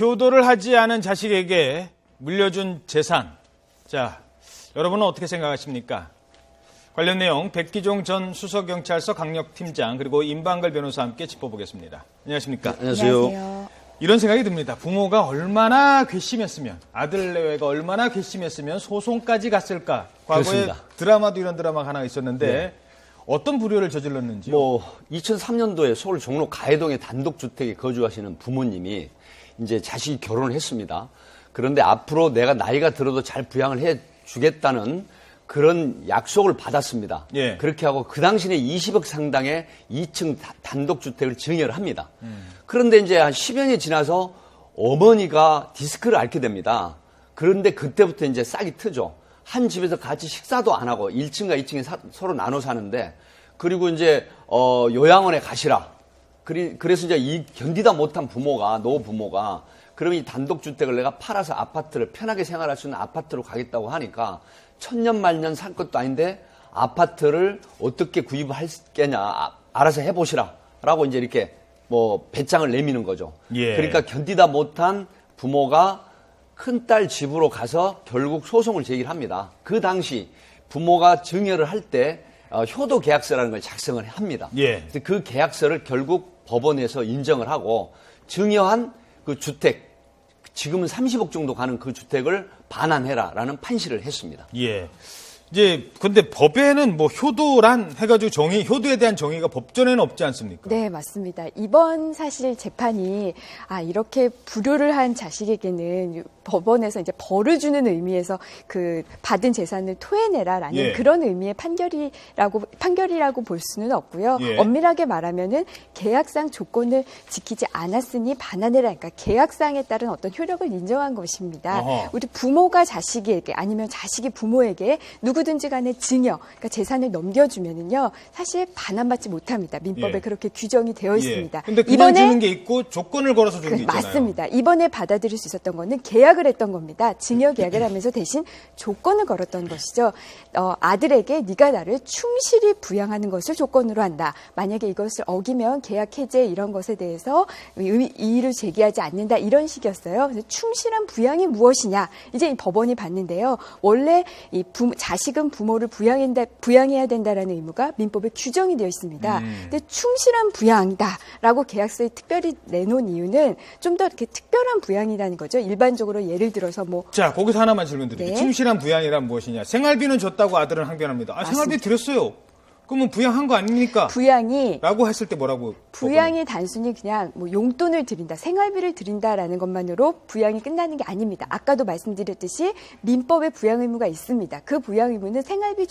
효도를 하지 않은 자식에게 물려준 재산. 자, 여러분은 어떻게 생각하십니까? 관련 내용 백기종 전 수서경찰서 강력팀장 그리고 임방글 변호사와 함께 짚어보겠습니다. 안녕하십니까? 네, 안녕하세요. 안녕하세요. 이런 생각이 듭니다. 부모가 얼마나 괘씸했으면, 아들 내외가 얼마나 괘씸했으면 소송까지 갔을까. 과거에 그렇습니다. 드라마도 이런 드라마가 하나 있었는데 네. 어떤 불효를 저질렀는지요? 2003년도에 서울 종로 가해동의 단독주택에 거주하시는 부모님이 이제 자식이 결혼을 했습니다. 그런데 앞으로 내가 나이가 들어도 잘 부양을 해 주겠다는 그런 약속을 받았습니다. 예. 그렇게 하고 그 당시에 20억 상당의 2층 단독주택을 증여를 합니다. 그런데 이제 한 10여 년이 지나서 어머니가 디스크를 앓게 됩니다. 그런데 그때부터 이제 싹이 트죠. 한 집에서 같이 식사도 안 하고 1층과 2층에 서로 나눠 사는데 그리고 이제 요양원에 가시라. 그래서 이제 견디다 못한 부모가 노부모가 그럼 이 단독주택을 내가 팔아서 아파트를 편하게 생활할 수 있는 아파트로 가겠다고 하니까 천년만년 살 것도 아닌데 아파트를 어떻게 구입할 거냐 알아서 해보시라 라고 이제 이렇게 배짱을 내미는 거죠. 예. 그러니까 견디다 못한 부모가 큰딸 집으로 가서 결국 소송을 제기를 합니다. 그 당시 부모가 증여를 할 때 효도 계약서라는 걸 작성을 합니다. 예. 그 계약서를 결국 법원에서 인정을 하고 증여한 그 주택, 지금은 30억 정도 가는 그 주택을 반환해라라는 판시를 했습니다. 예. 이제 근데 법에는 효도란 해가지고 효도에 대한 정의가 법전에는 없지 않습니까? 네, 맞습니다. 이번 사실 재판이 이렇게 불효를 한 자식에게는 법원에서 이제 벌을 주는 의미에서 그 받은 재산을 토해내라라는 예. 그런 의미의 판결이라고 볼 수는 없고요. 예. 엄밀하게 말하면은 계약상 조건을 지키지 않았으니 반환해라. 그러니까 계약상에 따른 어떤 효력을 인정한 것입니다. 어허. 우리 부모가 자식에게 아니면 자식이 부모에게 누구든지 간에 증여, 그러니까 재산을 넘겨주면은요, 사실 반환받지 못합니다. 민법에 예. 그렇게 규정이 되어 있습니다. 근데 그냥 주는 게 있고 조건을 걸어서 주는 게 있잖아요. 맞습니다. 이번에 받아들일 수 있었던 거는 계약을 했던 겁니다. 증여 계약을 하면서 대신 조건을 걸었던 것이죠. 아들에게 네가 나를 충실히 부양하는 것을 조건으로 한다. 만약에 이것을 어기면 계약 해제 이런 것에 대해서 이의를 제기하지 않는다. 이런 식이었어요. 그래서 충실한 부양이 무엇이냐? 이제 이 법원이 봤는데요. 원래 이 자식은 부모를 부양해야 된다라는 의무가 민법에 규정이 되어 있습니다. 근데 충실한 부양이다라고 계약서에 특별히 내놓은 이유는 좀 더 이렇게 특별한 부양이라는 거죠. 일반적으로 예를 들어서 자, 거기서 하나만 질문 드릴게요. 네. 충실한 부양이란 무엇이냐? 생활비는 줬다고 아들은 항변합니다. 생활비 맞습니다. 드렸어요. 그러면 부양한 거 아닙니까? 부양이 라고 했을 때 뭐라고? 부양이 단순히 그냥 용돈을 드린다, 생활비를 드린다라는 것만으로 부양이 끝나는 게 아닙니다. 아까도 말씀드렸듯이 민법에 부양 의무가 있습니다. 그 부양 의무는 생활비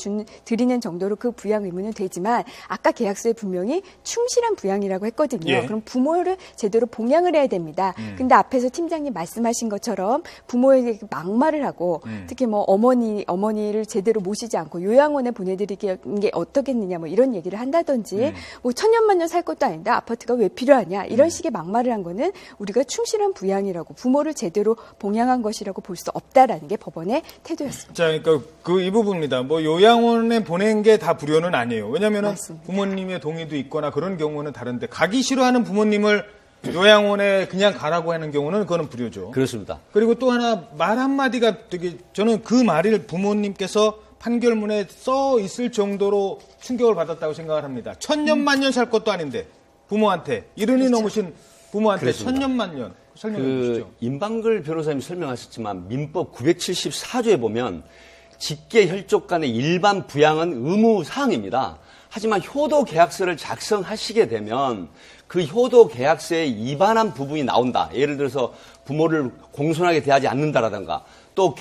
드리는 정도로 그 부양 의무는 되지만 아까 계약서에 분명히 충실한 부양이라고 했거든요. 예. 그럼 부모를 제대로 봉양을 해야 됩니다. 근데 앞에서 팀장님 말씀하신 것처럼 부모에게 막말을 하고 특히 어머니를 제대로 모시지 않고 요양원에 보내드리는 게 어떻겠느냐 이런 얘기를 한다든지 천년만년 살 것도 아닌데 아파트가 왜 필요하냐 이런 식의 막말을 한 거는 우리가 충실한 부양이라고 부모를 제대로 봉양한 것이라고 볼 수 없다라는 게 법원의 태도였습니다. 자, 그러니까 이 부분입니다. 요양원에 보낸 게 다 불효는 아니에요. 왜냐면은 맞습니다. 부모님의 동의도 있거나 그런 경우는 다른데 가기 싫어하는 부모님을 요양원에 그냥 가라고 하는 경우는 그거는 불효죠. 그렇습니다. 그리고 또 하나 말 한마디가 저는 그 말을 부모님께서 판결문에 써 있을 정도로 충격을 받았다고 생각을 합니다. 천년만년 살 것도 아닌데 부모한테 이른이 그렇죠. 넘으신 부모한테 그렇습니다. 천년만년 설명해 주시죠. 임방글 변호사님이 설명하셨지만 민법 974조에 보면 직계 혈족 간의 일반 부양은 의무 사항입니다. 하지만 효도 계약서를 작성하시게 되면 그 효도 계약서에 위반한 부분이 나온다. 예를 들어서 부모를 공손하게 대하지 않는다라든가 또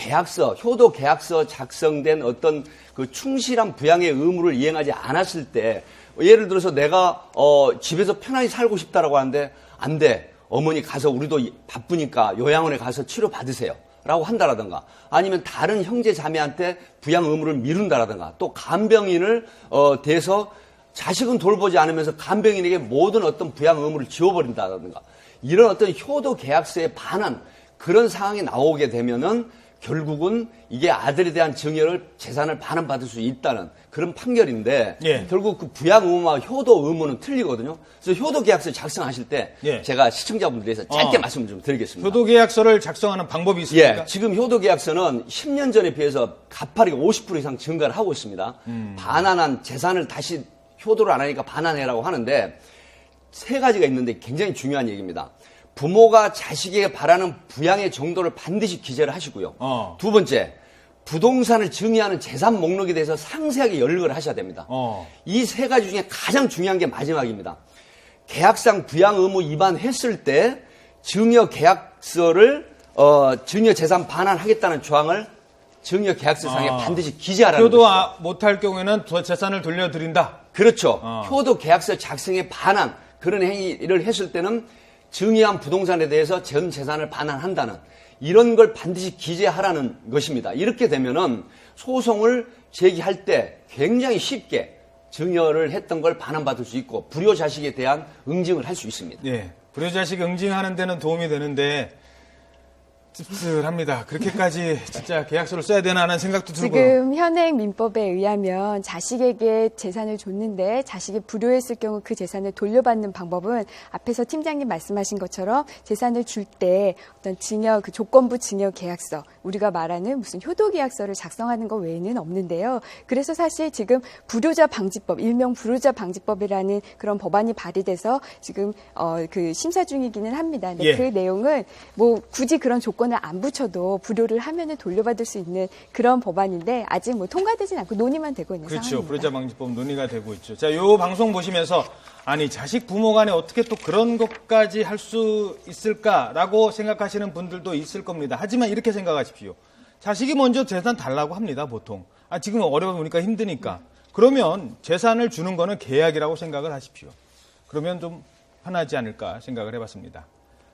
효도 계약서 작성된 어떤 그 충실한 부양의 의무를 이행하지 않았을 때 예를 들어서 내가 집에서 편하게 살고 싶다라고 하는데 안 돼. 어머니 가서 우리도 바쁘니까 요양원에 가서 치료 받으세요. 라고 한다라든가 아니면 다른 형제 자매한테 부양 의무를 미룬다라든가 또 간병인을 대해서 자식은 돌보지 않으면서 간병인에게 모든 어떤 부양 의무를 지워버린다라든가 이런 어떤 효도 계약서에 반한 그런 상황이 나오게 되면은 결국은 이게 아들에 대한 증여를 재산을 반환받을 수 있다는 그런 판결인데 예. 결국 그 부양 의무와 효도 의무는 틀리거든요. 그래서 효도 계약서 작성하실 때 예. 제가 시청자분들에서 짧게 말씀 좀 드리겠습니다. 효도계약서를 작성하는 방법이 있습니까? 예, 지금 효도계약서는 10년 전에 비해서 가파르게 50% 이상 증가를 하고 있습니다. 반환한 재산을 다시 효도를 안 하니까 반환해라고 하는데 세 가지가 있는데 굉장히 중요한 얘기입니다. 부모가 자식에게 바라는 부양의 정도를 반드시 기재를 하시고요. 두 번째, 부동산을 증여하는 재산 목록에 대해서 상세하게 열거를 하셔야 됩니다. 이 세 가지 중에 가장 중요한 게 마지막입니다. 계약상 부양 의무 위반했을 때 증여 계약서를 증여 재산 반환하겠다는 조항을 증여 계약서상에 반드시 기재하라는 효도 것이죠. 못할 경우에는 재산을 돌려드린다. 그렇죠. 효도 계약서 작성에 반환 그런 행위를 했을 때는 증여한 부동산에 대해서 전 재산을 반환한다는 이런 걸 반드시 기재하라는 것입니다. 이렇게 되면은 소송을 제기할 때 굉장히 쉽게 증여를 했던 걸 반환받을 수 있고 불효 자식에 대한 응징을 할 수 있습니다. 예. 불효자식 응징하는 데는 도움이 되는데 씁쓸합니다. 그렇게까지 진짜 계약서를 써야 되나 하는 생각도 들고요. 지금 현행 민법에 의하면 자식에게 재산을 줬는데 자식이 불효했을 경우 그 재산을 돌려받는 방법은 앞에서 팀장님 말씀하신 것처럼 재산을 줄 때 어떤 증여, 그 조건부 증여 계약서, 우리가 말하는 무슨 효도 계약서를 작성하는 것 외에는 없는데요. 그래서 사실 지금 불효자 방지법, 일명 불효자 방지법이라는 그런 법안이 발의돼서 지금 그 심사 중이기는 합니다. 근데 예. 그 내용은 뭐 굳이 그런 조건을 안 붙여도 불효를 하면은 돌려받을 수 있는 그런 법안인데 아직 뭐 통과되진 않고 논의만 되고 있는 그렇죠. 상황입니다. 불효자 방지법 논의가 되고 있죠. 자, 요 방송 보시면서 아니 자식 부모 간에 어떻게 또 그런 것까지 할 수 있을까라고 생각하시는 분들도 있을 겁니다. 하지만 이렇게 생각하십시오. 자식이 먼저 재산 달라고 합니다, 보통. 지금 어려우니까 힘드니까. 그러면 재산을 주는 거는 계약이라고 생각을 하십시오. 그러면 좀 편하지 않을까 생각을 해봤습니다.